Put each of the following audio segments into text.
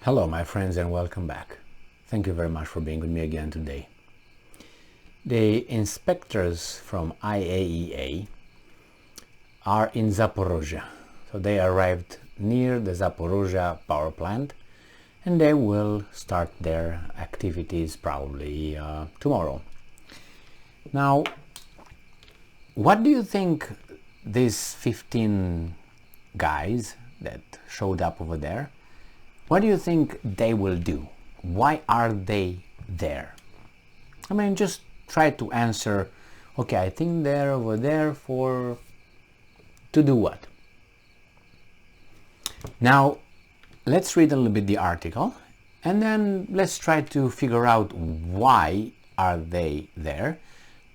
Hello my friends and welcome back. Thank you very much for being with me again today. The inspectors from IAEA are in Zaporizhzhya. So they arrived near the Zaporizhzhya power plant and they will start their activities probably tomorrow. Now, what do you think these 15 guys that showed up over there, what do you think they will do? Why are they there? I mean, just try to answer, okay, I think they're over there to do what? Now, let's read a little bit the article and then let's try to figure out why are they there,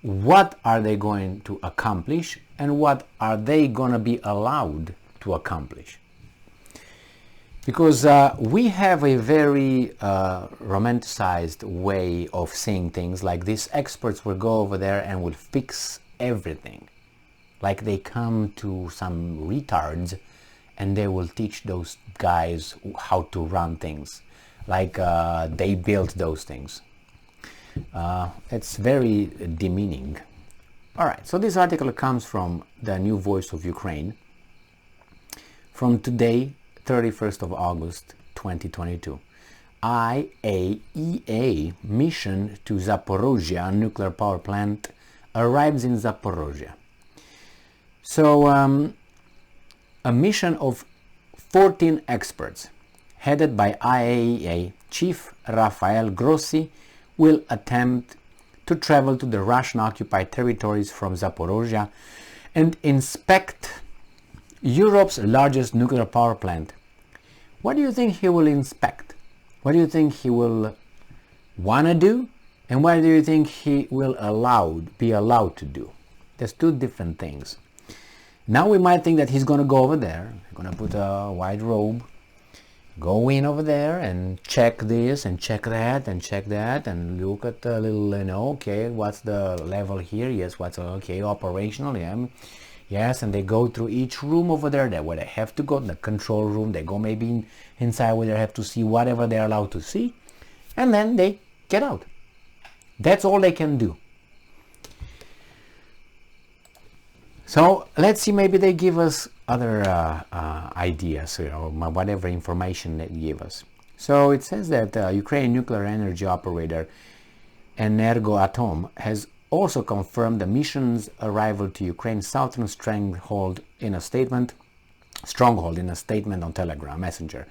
what are they going to accomplish, and what are they going to be allowed to accomplish. Because we have a very romanticized way of seeing things, like these experts will go over there and will fix everything. Like they come to some retards and they will teach those guys how to run things. Like they built those things. It's very demeaning. Alright, so this article comes from the New Voice of Ukraine from today, 31st of August 2022. IAEA mission to Zaporizhzhya nuclear power plant arrives in Zaporizhzhya. So a mission of 14 experts headed by IAEA Chief Rafael Grossi will attempt to travel to the Russian occupied territories from Zaporizhzhya and inspect Europe's largest nuclear power plant. What do you think he will inspect? What do you think he will want to do? And what do you think he will be allowed to do? There's two different things. Now we might think that he's going to go over there, going to put a white robe, go in over there and check this and check that and check that and look at the little, okay, what's the level here? Yes, what's okay, operational, yeah. Yes, and they go through each room over there where they have to go, in the control room. They go maybe inside where they have to see whatever they're allowed to see, and then they get out. That's all they can do. So let's see, maybe they give us other ideas or whatever information they give us. So it says that Ukraine nuclear energy operator Energoatom has also confirmed the mission's arrival to Ukraine's southern stronghold in a statement on Telegram Messenger.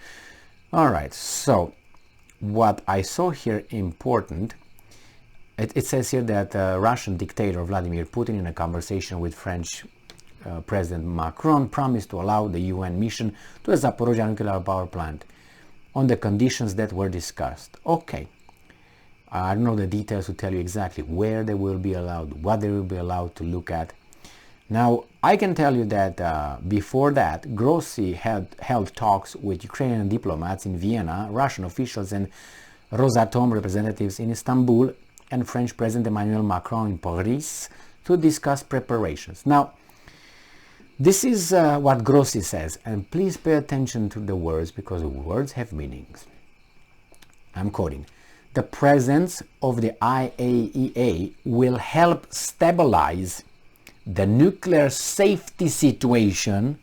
All right, so what I saw here important, it says here that Russian dictator Vladimir Putin, in a conversation with French President Macron, promised to allow the UN mission to the Zaporizhzhya nuclear power plant on the conditions that were discussed. Okay. I don't know the details to tell you exactly where they will be allowed, what they will be allowed to look at. Now, I can tell you that before that, Grossi had held talks with Ukrainian diplomats in Vienna, Russian officials and Rosatom representatives in Istanbul, and French President Emmanuel Macron in Paris to discuss preparations. Now, this is what Grossi says, and please pay attention to the words because words have meanings. I'm quoting. The presence of the IAEA will help stabilize the nuclear safety situation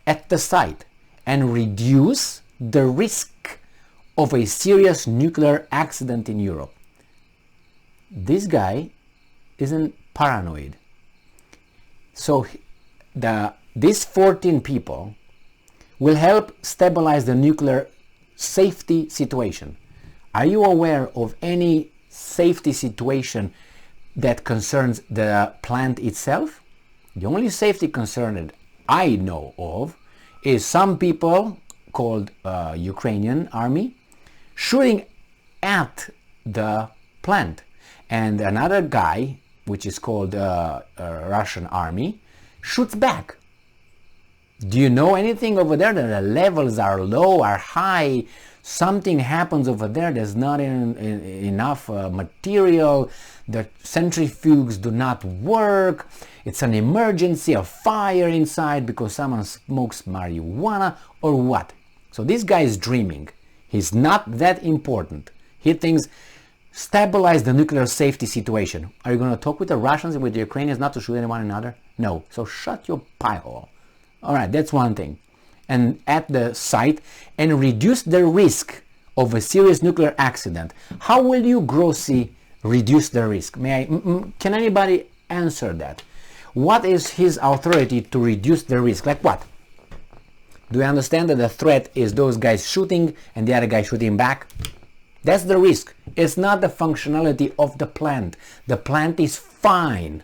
at the site and reduce the risk of a serious nuclear accident in Europe. This guy isn't paranoid. So these 14 people will help stabilize the nuclear safety situation. Are you aware of any safety situation that concerns the plant itself? The only safety concern that I know of is some people called Ukrainian army shooting at the plant, and another guy, which is called Russian army, shoots back. Do you know anything over there that the levels are low, are high? Something happens over there, there's not enough material, the centrifuges do not work, it's an emergency, a fire inside because someone smokes marijuana or what? So this guy is dreaming. He's not that important. He thinks stabilize the nuclear safety situation. Are you going to talk with the Russians and with the Ukrainians not to shoot anyone another? No. So shut your pie hole. All right, that's one thing. And at the site and reduce the risk of a serious nuclear accident. How will you, Grossi, reduce the risk? Can anybody answer that? What is his authority to reduce the risk? Like what? Do you understand that the threat is those guys shooting and the other guy shooting back? That's the risk. It's not the functionality of the plant. The plant is fine.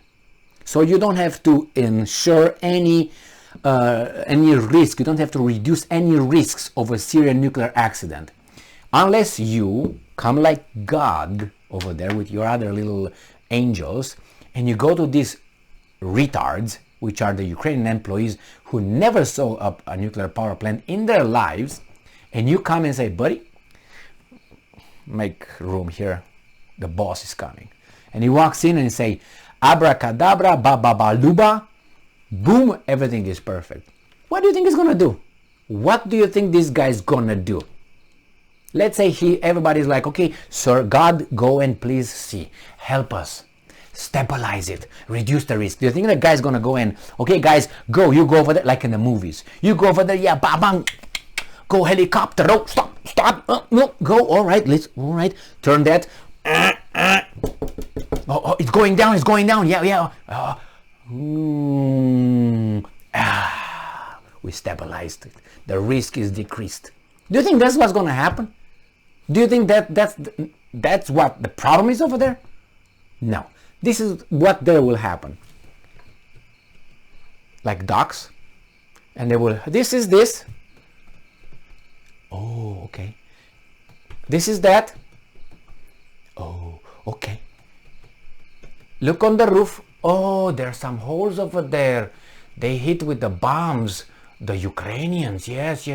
So you don't have to ensure any risk. You don't have to reduce any risks of a serious nuclear accident. Unless you come like God over there with your other little angels and you go to these retards, which are the Ukrainian employees who never saw a nuclear power plant in their lives, and you come and say, buddy, make room here, the boss is coming. And he walks in and he say, abracadabra, ba-ba-ba-luba, boom, everything is perfect. What do you think he's gonna do? What do you think this guy's gonna do? Let's say everybody's like, okay, sir, God, go and please see, help us, stabilize it, reduce the risk. Do you think the guy's gonna go and, okay, guys, go, you go over there, like in the movies, you go over there, yeah, bang, go helicopter, oh, stop, no, go, all right, turn that, oh, it's going down, yeah, we stabilized it, the risk is decreased. Do you think that's what's gonna happen? Do you think that's what the problem is over there? No. This is what there will happen. Like ducks. And they will, this is this. Oh, okay. This is that. Oh, okay. Look on the roof. Oh, there are some holes over there. They hit with the bombs. The Ukrainians. Yes.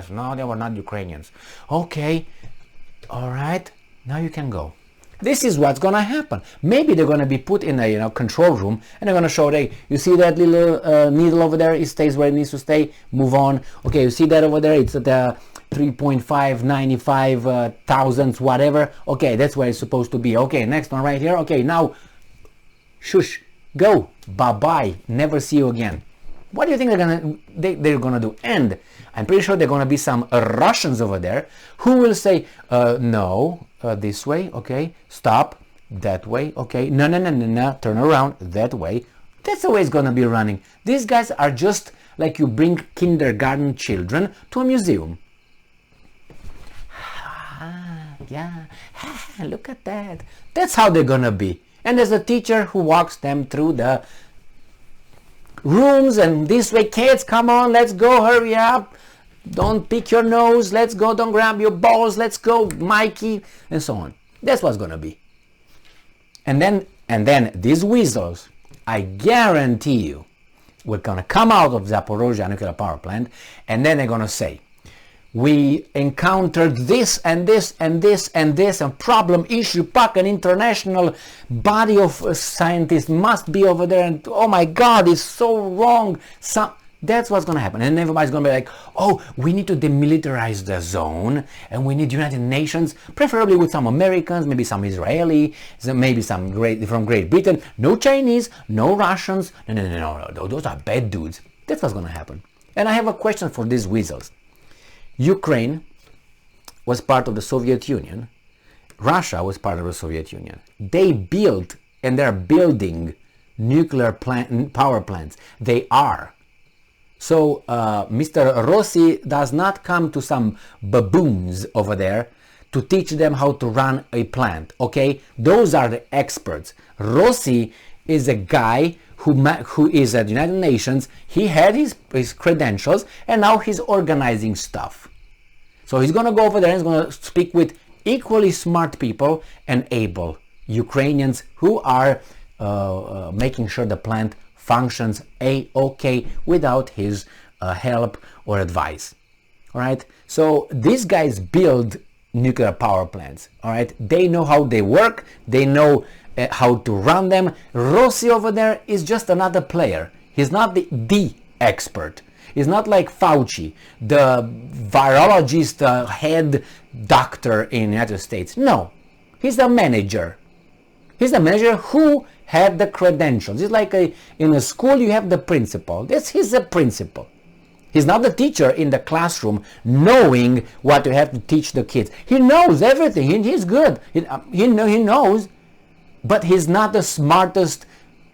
No, they were not Ukrainians. Okay. All right. Now you can go. This is what's gonna happen. Maybe they're gonna be put in a control room and they're gonna show, hey, you see that little needle over there? It stays where it needs to stay. Move on. Okay, you see that over there? It's at the 3.595 thousandths, whatever. Okay, that's where it's supposed to be. Okay, next one right here. Okay, now, shush, go, bye-bye, never see you again. What do you think they're gonna do? And I'm pretty sure there are gonna be some Russians over there who will say, no, this way, okay, stop, that way, okay, no, turn around, that way. That's the way it's gonna be running. These guys are just like you bring kindergarten children to a museum. Yeah, look at that. That's how they're gonna be. And there's a teacher who walks them through the rooms and this way, kids, come on, let's go, hurry up, don't pick your nose, let's go, don't grab your balls, let's go, Mikey, and so on. That's what's gonna be. And then these weasels, I guarantee you, we're gonna come out of Zaporizhzhya nuclear power plant, and then they're gonna say, we encountered this and this and this and this, and problem issue, an international body of scientists must be over there, and oh my God, it's so wrong. That's what's going to happen. And everybody's going to be like, oh, we need to demilitarize the zone, and we need United Nations, preferably with some Americans, maybe some Israeli, maybe some from Great Britain. No Chinese, no Russians. No. Those are bad dudes. That's what's going to happen. And I have a question for these weasels. Ukraine was part of the Soviet Union. Russia was part of the Soviet Union. They built, and they're building nuclear power plants. They are. So Mr. Grossi does not come to some baboons over there to teach them how to run a plant, okay? Those are the experts. Grossi is a guy who is at the United Nations. He had his credentials, and now he's organizing stuff. So he's going to go over there and he's going to speak with equally smart people and able Ukrainians who are making sure the plant functions a-okay without his help or advice. All right, so these guys build nuclear power plants. All right, they know how they work, they know how to run them. Grossi over there is just another player. He's not the expert. He's not like Fauci, the virologist, head doctor in the United States. No, he's the manager. He's the manager who had the credentials. It's like in a school you have the principal. He's the principal. He's not the teacher in the classroom knowing what you have to teach the kids. He knows everything. He's good. He knows, but he's not the smartest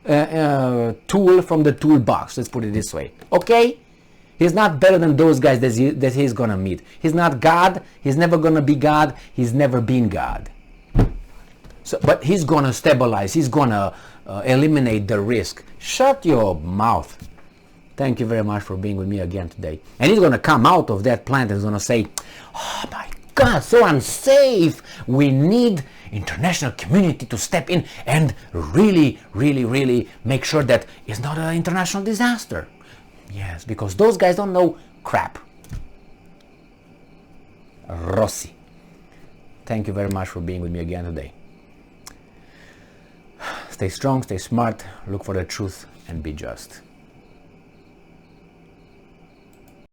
tool from the toolbox. Let's put it this way. Okay? He's not better than those guys that he's going to meet. He's not God. He's never going to be God. He's never been God. So, but he's going to stabilize. He's going to eliminate the risk. Shut your mouth. Thank you very much for being with me again today. And he's going to come out of that plant and he's going to say, oh my God, so unsafe. We need international community to step in and really, really, really make sure that it's not an international disaster. Yes, because those guys don't know crap. Grossi. Thank you very much for being with me again today. Stay strong, stay smart, look for the truth, and be just.